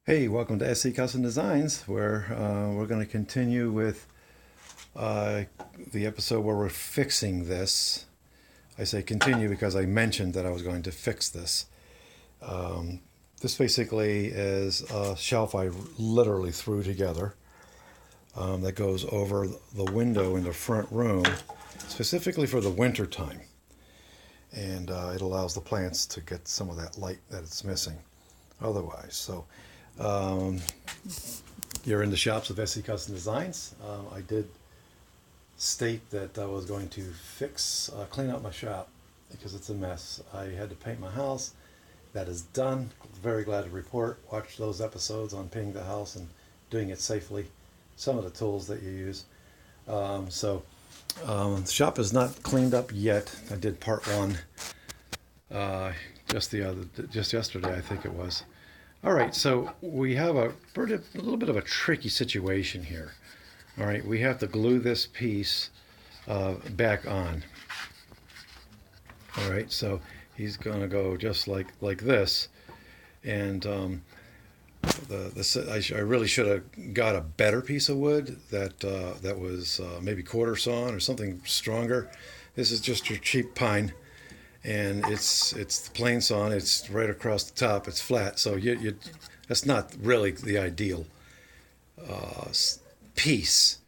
Hey, welcome to SC Custom Designs, where we're going to continue with the episode where we're fixing this. I say continue because I mentioned that I was going to fix this. This basically is a shelf I literally threw together that goes over the window in the front room, specifically for the winter time. And it allows the plants to get some of that light that it's missing otherwise. So you're in the shops of SC Custom Designs. I did state that I was going to clean up my shop because it's a mess. I had to paint my house. That is done. Very glad to report. Watch those episodes on painting the house and doing it safely. Some of the tools that you use. The shop is not cleaned up yet. I did part one just yesterday, I think it was. All right, so we have a little bit of a tricky situation here. All right, we have to glue this piece back on. All right, so he's going to go just like this, and I really should have got a better piece of wood that was maybe quarter sawn or something stronger. This is just your cheap pine, and it's the plain sawn. It's right across the top. It's flat, so that's not really the ideal piece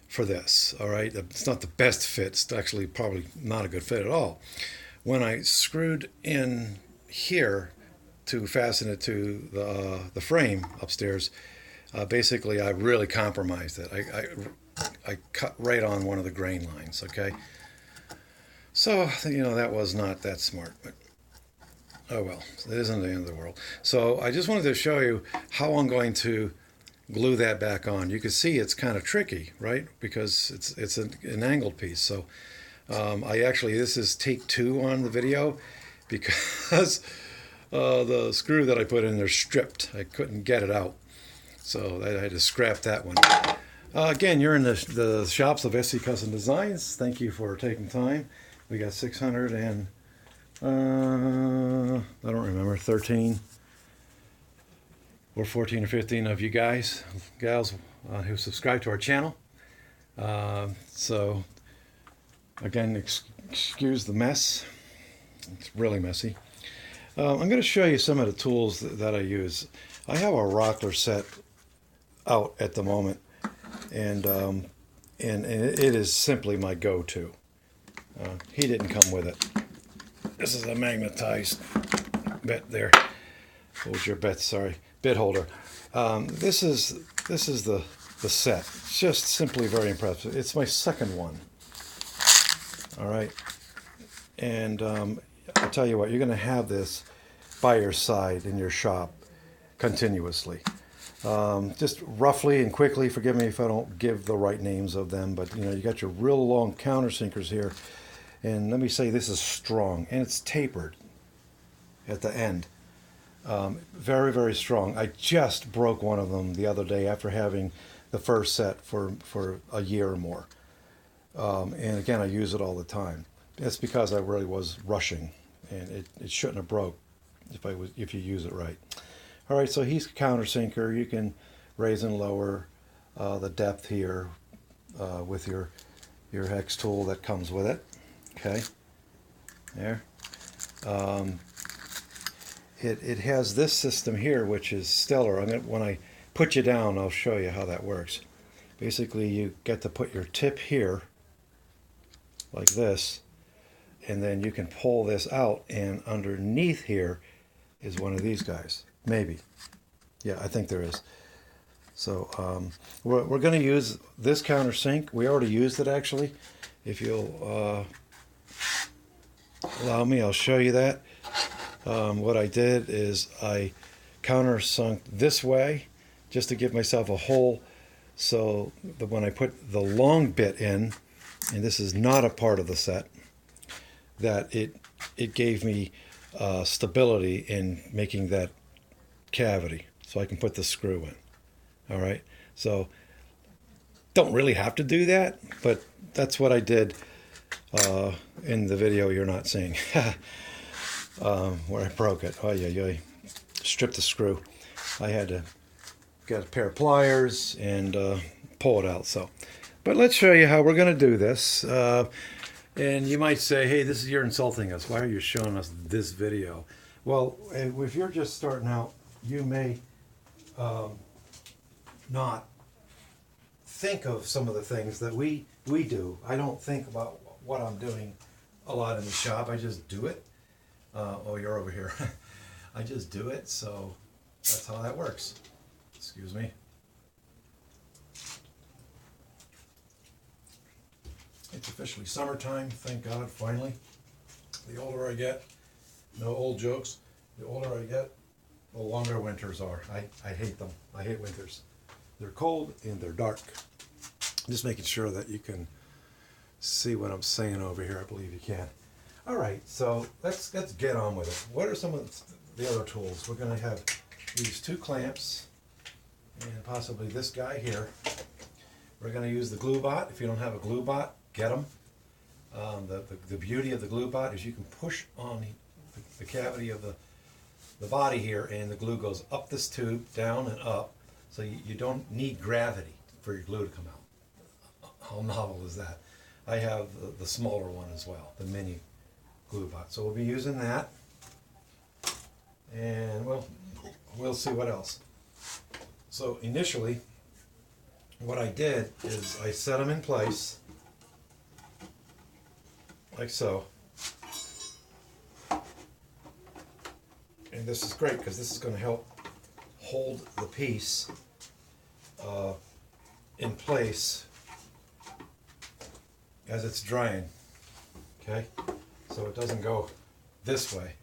for this. All right, it's not the best fit. It's actually probably not a good fit at all. When I screwed in here to fasten it to the frame upstairs, basically I really compromised it. I cut right on one of the grain lines. Okay. So, that was not that smart, but oh well, it isn't the end of the world. So I just wanted to show you how I'm going to glue that back on. You can see it's kind of tricky, right? Because it's an angled piece. So this is take two on the video because the screw that I put in there stripped. I couldn't get it out. So I had to scrap that one. Again, you're in the shops of SC Custom Designs. Thank you for taking time. We got 600 and I don't remember, 13 or 14 or 15 of you gals who subscribe to our channel. So again, excuse the mess. It's really messy. I'm going to show you some of the tools that I use. I have a rockler set out at the moment, and it is simply my go-to. He didn't come with it. This is a magnetized bit there. Hold your bit, sorry, bit holder. This is the set. It's just simply very impressive. It's my second one. All right, and I'll tell you what, you're going to have this by your side in your shop continuously. Just roughly and quickly, forgive me if I don't give the right names of them, but you got your real long countersinkers here. And let me say this is strong, and it's tapered at the end. Very, very strong. I just broke one of them the other day after having the first set for a year or more. And again, I use it all the time. It's because I really was rushing, and it shouldn't have broke if you use it right. All right, so he's a countersinker. You can raise and lower the depth here with your hex tool that comes with it. Okay, there. It has this system here, which is stellar. When I put you down, I'll show you how that works. Basically, you get to put your tip here, like this, and then you can pull this out, and underneath here is one of these guys. Maybe. Yeah, I think there is. So we're going to use this countersink. We already used it, actually. If you'll allow me, I'll show you that. What I did is I countersunk this way just to give myself a hole so that when I put the long bit in, and this is not a part of the set, that it gave me stability in making that cavity so I can put the screw in. All right, so don't really have to do that, but that's what I did in the video you're not seeing where I broke it. Oh yeah, stripped the screw. I had to get a pair of pliers and pull it out. So, but let's show you how we're going to do this. And you might say, hey, you're insulting us. Why are you showing us this video? Well, if you're just starting out, you may not think of some of the things that we do. I don't think about what I'm doing a lot in the shop. I just do it. Oh, you're over here. I just do it, so that's how that works. Excuse me. It's officially summertime, thank God, finally. The older I get, no old jokes, the older I get, the longer winters are. I hate them. I hate winters. They're cold and they're dark. Just making sure that you can see what I'm saying over here. I believe you can. All right, so let's get on with it. What are some of the other tools? We're going to have these 2 clamps and possibly this guy here. We're going to use the glue bot. If you don't have a glue bot, get them. The beauty of the glue bot is you can push on the cavity of the body here, and the glue goes up this tube, down and up, so you don't need gravity for your glue to come out. How novel is that? I have the smaller one as well, the mini glue bot. So we'll be using that, and we'll see what else. So initially, what I did is I set them in place like so. And this is great because this is going to help hold the piece in place as it's drying. Okay, so it doesn't go this way,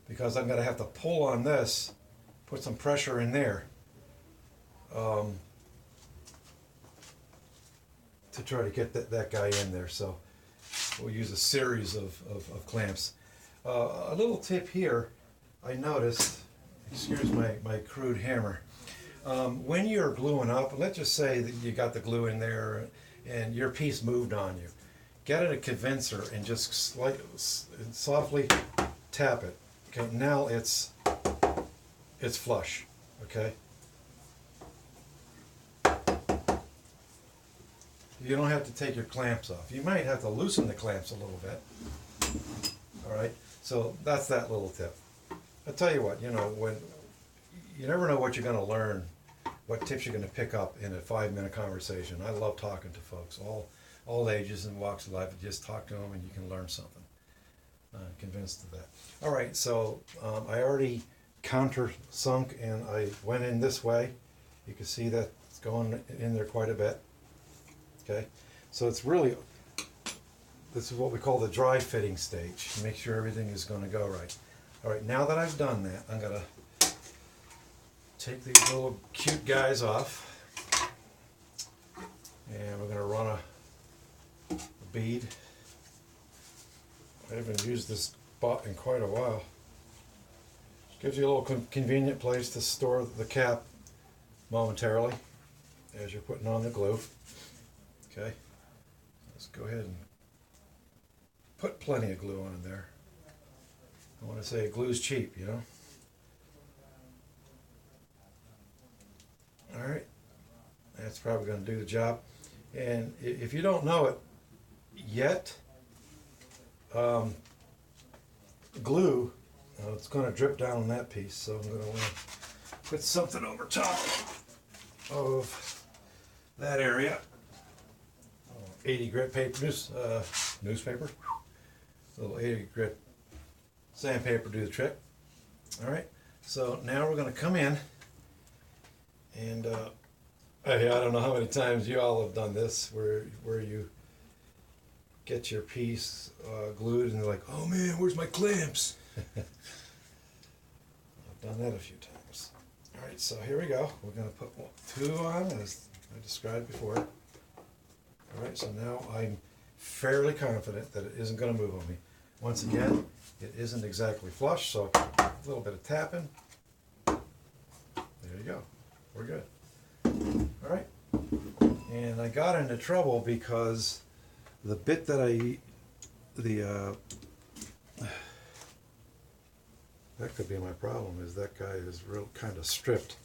because I'm going to have to pull on this, put some pressure in there to try to get that guy in there. So we'll use a series of clamps. A little tip here, I noticed, excuse my crude hammer, when you're gluing up, let's just say that you got the glue in there and your piece moved on you, get it a condenser and just softly tap it. Okay, now it's flush. Okay, you don't have to take your clamps off. You might have to loosen the clamps a little bit. All right, so that's that little tip. I'll tell you what, when you never know what you're going to learn, what tips you're going to pick up in a 5-minute conversation. I love talking to folks, all ages and walks of life. Just talk to them and you can learn something. I'm convinced of that. All right, so I already countersunk and I went in this way. You can see that it's going in there quite a bit. Okay, so it's really, this is what we call the dry fitting stage. Make sure everything is going to go right. All right, now that I've done that, I'm going to take these little cute guys off, and we're going to run a bead. I haven't used this bot in quite a while. Gives you a little convenient place to store the cap momentarily as you're putting on the glue. Okay, let's go ahead and put plenty of glue on there. I want to say glue's cheap, All right, that's probably going to do the job. And if you don't know it yet, glue, it's going to drip down on that piece, so I'm going to put something over top of that area. 80 grit paper, newspaper, a little 80 grit sandpaper do the trick. All right, so now we're going to come in, and I don't know how many times you all have done this, where you get your piece glued and they're like, oh man, where's my clamps? I've done that a few times. All right, so here we go. We're going to put 2 on, as I described before. All right, so now I'm fairly confident that it isn't going to move on me. Once again, it isn't exactly flush, so a little bit of tapping. There you go. We're good. All right. And I got into trouble because the bit that That could be my problem, is that guy is real kind of stripped.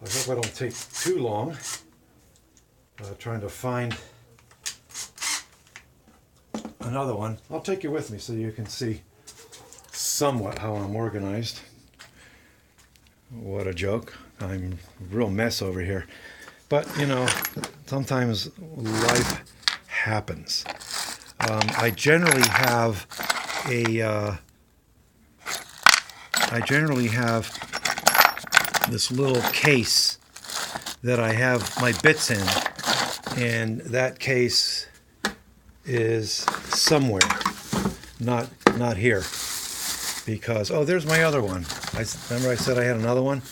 I hope I don't take too long trying to find another one. I'll take you with me so you can see somewhat how I'm organized. What a joke. I'm a real mess over here. But, you know, sometimes life happens. I generally have this little case that I have my bits in, and that case is somewhere, not here, because, oh, there's my other one. Remember I said I had another one?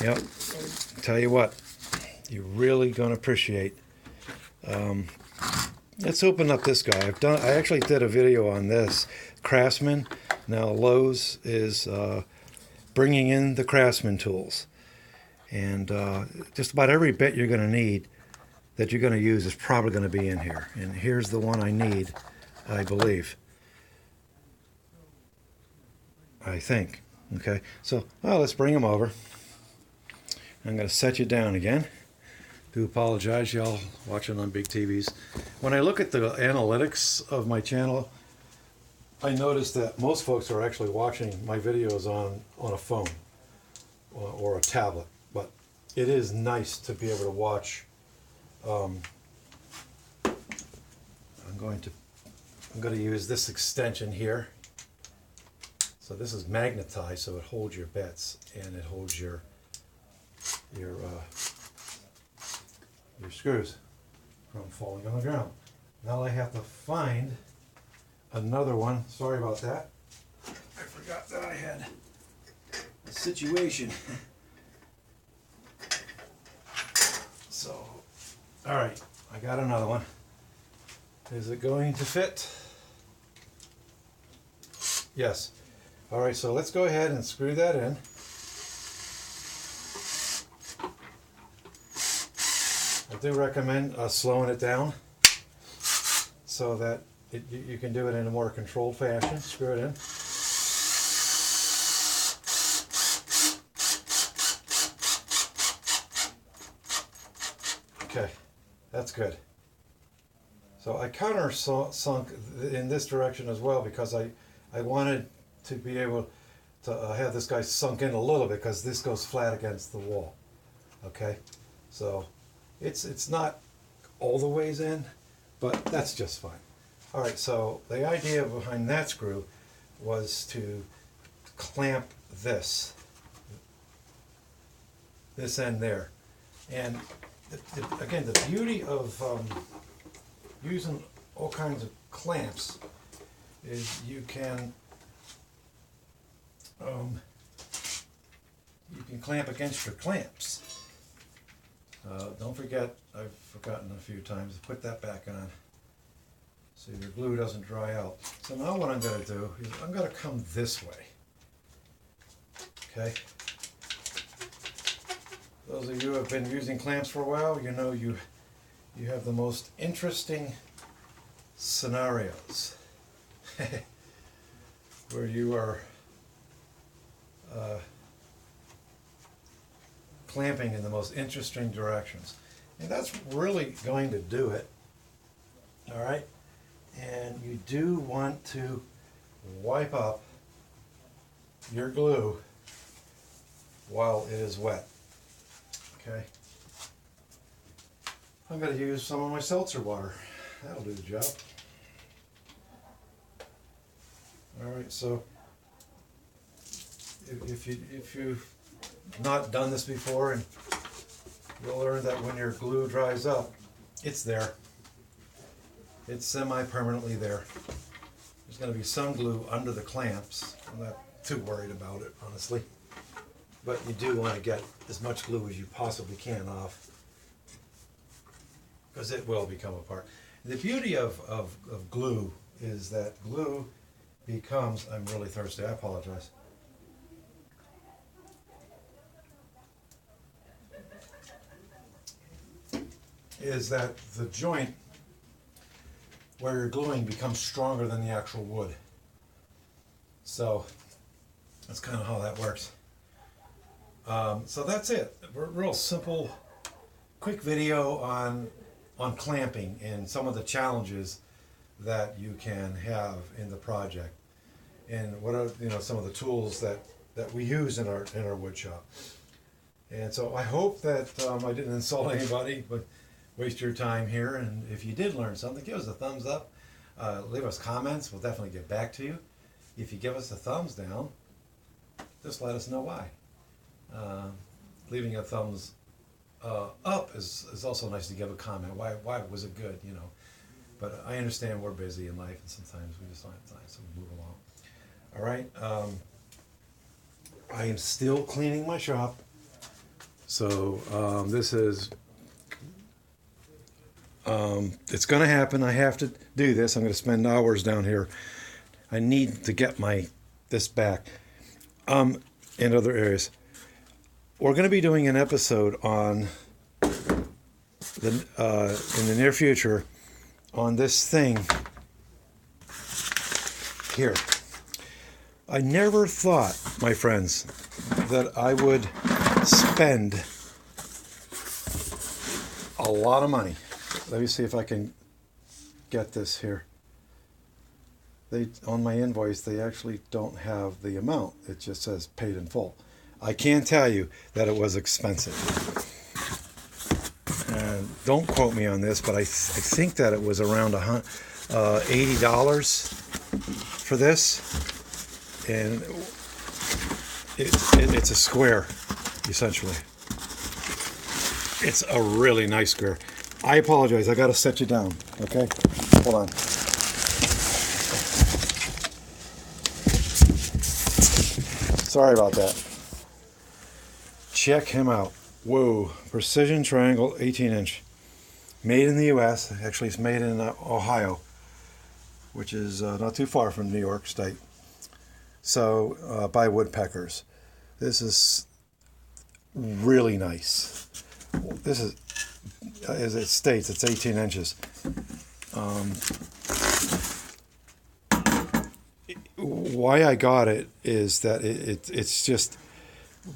Yep. Tell you what, you're really going to appreciate. Let's open up this guy. I actually did a video on this Craftsman. Now Lowe's is bringing in the Craftsman tools, and just about every bit you're going to need that you're going to use is probably going to be in here. And here's the one I need, I believe. I think. Okay, so let's bring them over. I'm going to set you down again. Do apologize, y'all watching on big TVs. When I look at the analytics of my channel, I notice that most folks are actually watching my videos on a phone or a tablet. But it is nice to be able to watch. I'm going to use this extension here. So this is magnetized, so it holds your bits and it holds your screws from falling on the ground. Now I have to find another one. Sorry about that. I forgot that I had a situation. So, all right, I got another one. Is it going to fit? Yes. All right, so let's go ahead and screw that in. I do recommend slowing it down so that you can do it in a more controlled fashion. Screw it in. Okay, that's good. So I countersunk in this direction as well because I wanted to be able to have this guy sunk in a little bit because this goes flat against the wall. Okay, so it's not all the ways in, but that's just fine. All right, so the idea behind that screw was to clamp this end there. And again, the beauty of using all kinds of clamps is you can clamp against your clamps. Don't forget, I've forgotten a few times to put that back on so your glue doesn't dry out. So now what I'm going to do is I'm going to come this way. Okay. Those of you who have been using clamps for a while, you know you have the most interesting scenarios where you are clamping in the most interesting directions. And that's really going to do it. All right. And you do want to wipe up your glue while it is wet. Okay. I'm going to use some of my seltzer water. That'll do the job. All right, so if you've not done this before, and you'll learn that when your glue dries up, it's there. It's semi-permanently there. There's going to be some glue under the clamps. I'm not too worried about it, honestly. But you do want to get as much glue as you possibly can off, because it will become apart. The beauty of glue is that glue becomes, I'm really thirsty, I apologize. Is that the joint where you're gluing becomes stronger than the actual wood. So that's kind of how that works. So that's it. Real simple, quick video on clamping and some of the challenges that you can have in the project, and what are some of the tools that we use in our wood shop. And so I hope that I didn't insult anybody, but waste your time here. And if you did learn something, give us a thumbs up. Leave us comments. We'll definitely get back to you. If you give us a thumbs down, just let us know why. Leaving a thumbs up is also nice to give a comment. Why was it good? But I understand we're busy in life, and sometimes we just don't have time, so we move along. All right. I am still cleaning my shop. So this is, it's going to happen. I have to do this. I'm going to spend hours down here. I need to get this back in other areas. We're going to be doing an episode on in the near future on this thing here. I never thought, my friends, that I would spend a lot of money. Let me see if I can get this here. On my invoice, they actually don't have the amount. It just says paid in full. I can tell you that it was expensive. And don't quote me on this, but I think that it was around $80 for this. And it's a square, essentially. It's a really nice square. I apologize. I got to set you down. Okay? Hold on. Sorry about that. Check him out. Whoa. Precision triangle 18-inch. Made in the U.S. Actually, it's made in Ohio, which is not too far from New York State. So, by woodpeckers. This is really nice. This is, as it states, it's 18 inches. Why I got it is that it's just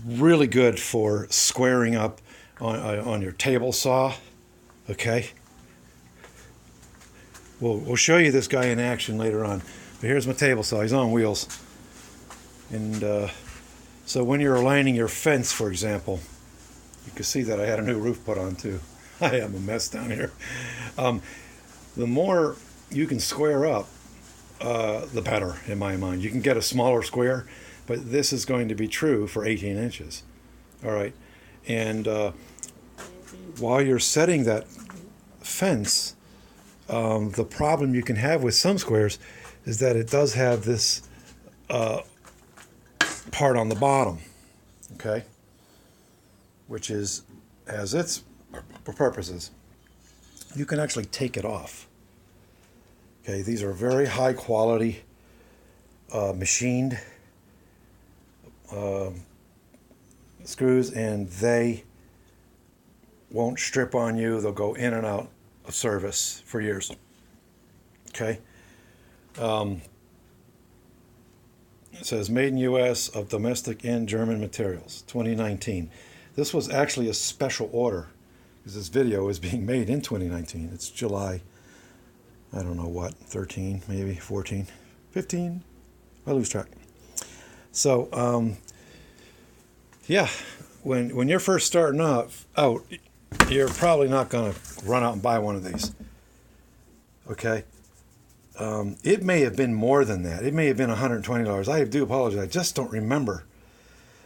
really good for squaring up on your table saw. Okay. We'll show you this guy in action later on. But here's my table saw. He's on wheels. And so when you're aligning your fence, for example, you can see that I had a new roof put on too. I am a mess down here. The more you can square up, the better, in my mind. You can get a smaller square, but this is going to be true for 18 inches. All right. And while you're setting that fence, the problem you can have with some squares is that it does have this part on the bottom, okay, which has its purposes. You can actually take it off. Okay, these are very high quality machined screws, and they won't strip on you. They'll go in and out of service for years. Okay. It says made in U.S. of domestic and German materials, 2019. This was actually a special order because this video is being made in 2019. It's July, I don't know what, 13, maybe 14, 15. I lose track. So, yeah, when you're first starting out, you're probably not going to run out and buy one of these. Okay. It may have been more than that. It may have been $120. I do apologize. I just don't remember.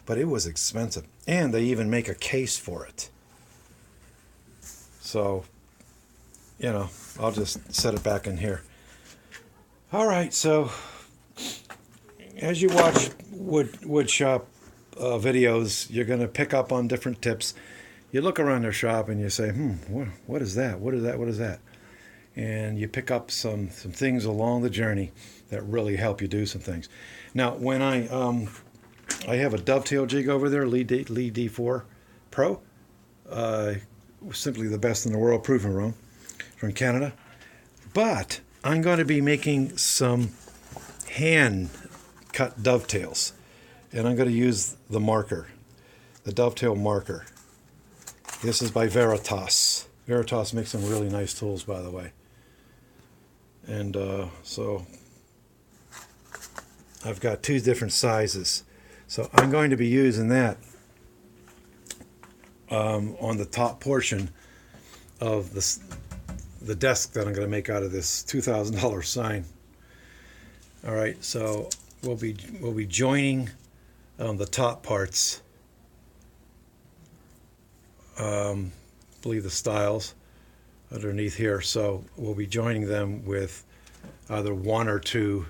But it was expensive. And they even make a case for it. So, I'll just set it back in here. All right. So, as you watch wood shop videos, you're going to pick up on different tips. You look around their shop and you say, what is that? What is that? What is that? And you pick up some things along the journey that really help you do some things. Now, when I have a dovetail jig over there, Lee D4 Pro, simply the best in the world, proven wrong, from Canada. But I'm going to be making some hand cut dovetails. And I'm going to use the marker, the dovetail marker. This is by Veritas. Veritas makes some really nice tools, by the way. And so I've got 2 different sizes. So I'm going to be using that on the top portion of the desk that I'm going to make out of this $2,000 sign. All right, so we'll be joining the top parts. Believe the stiles underneath here. So we'll be joining them with either 1 or 2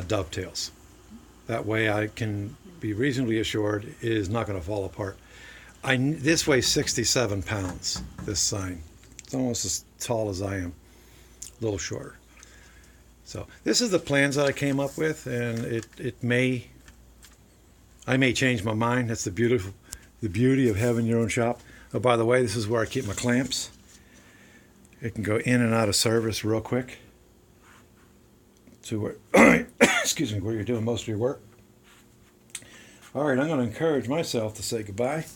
dovetails. That way I can be reasonably assured it is not going to fall apart. This weighs 67 pounds, this sign. It's almost as tall as I am, a little shorter. So this is the plans that I came up with, and I may change my mind. That's the beauty of having your own shop. Oh, by the way, this is where I keep my clamps. It can go in and out of service real quick to where, excuse me, where you're doing most of your work. All right, I'm going to encourage myself to say goodbye.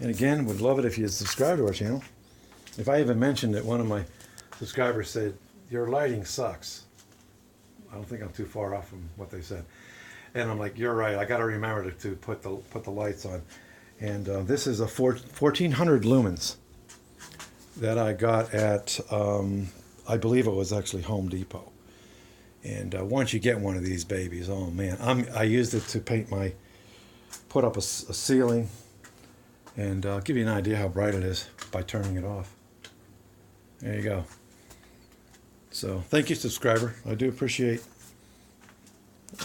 And again, would love it if you subscribe to our channel. If I even mentioned that one of my subscribers said, your lighting sucks. I don't think I'm too far off from what they said. And I'm like, you're right. I got to remember to put the lights on. And this is a 1400 lumens that I got at, I believe it was actually Home Depot. And once you get one of these babies, oh man, I used it to put up a ceiling, and I'll give you an idea how bright it is by turning it off. There you go. So thank you, subscriber. I did appreciate,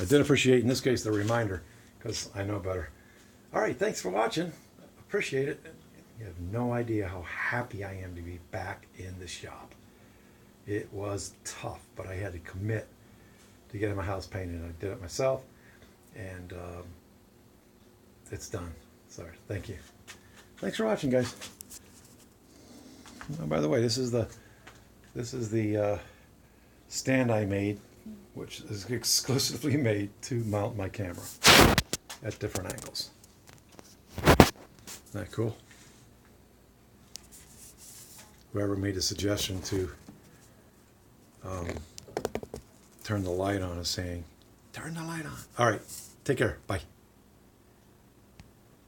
in this case, the reminder, because I know better. All right, thanks for watching. Appreciate it. You have no idea how happy I am to be back in the shop. It was tough, but I had to commit to getting my house painted. I did it myself, and it's done. Sorry, thank you. Thanks for watching, guys. Oh, by the way, this is the stand I made, which is exclusively made to mount my camera at different angles. Isn't that cool? Whoever made a suggestion to turn the light on is saying, turn the light on. All right, take care. Bye.